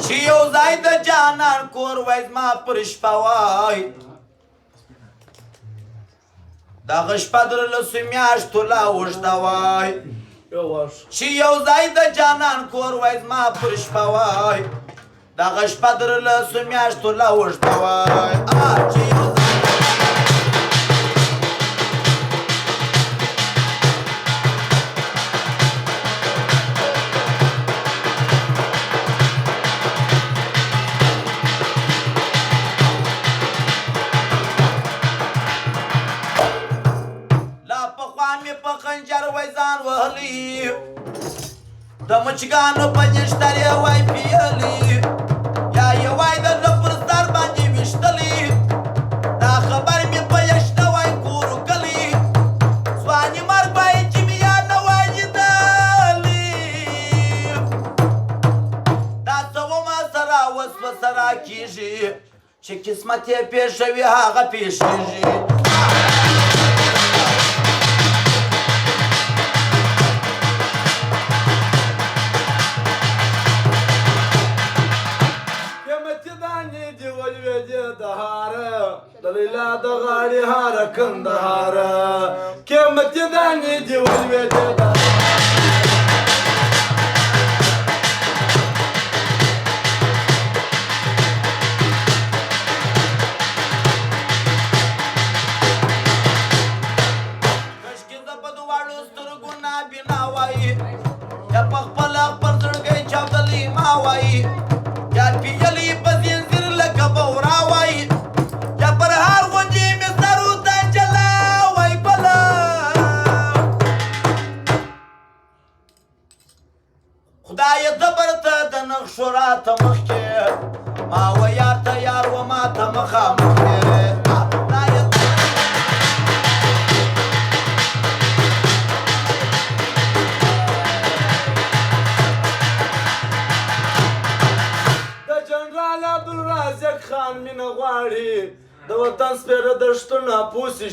چې یو ځای د جانان کور وای زما پر شپه وای دغه شپه در لسو میاشتو لا اوږده وای چې یو ځای د جانان کور وای زما پر شپه وای دغه شپه در لسو میاشتو لا اوږده وای چې یو د مچګانو په نشتر یې وای پیلي یا یې وای د زړه پر سر باندې ویشتلي دا خبر مې په یشته وای کورو کلي ځواني مرګ وای چې مې یا نه وای لیدلي دا څه ومه سره اوس په سره کېږي چې قسمت یې پېښوي هغه پېښېږي لیلا د غاړې هاره کندهاره قیمتي دانې دې ولوېدې د کشکې زه په دواړو سترګو نابینا وایي یا په خپله خپل زړګی چاودلی ما وایي یا پیلي په زنځیر لکه بورا وایي خدای زبر ته د نقشو راته مخکې ما و یار ته یار و ما ته مخامخ د جنرال عبدالرازق خان مینه غواړي د وطن سپېره دښتونه پوسې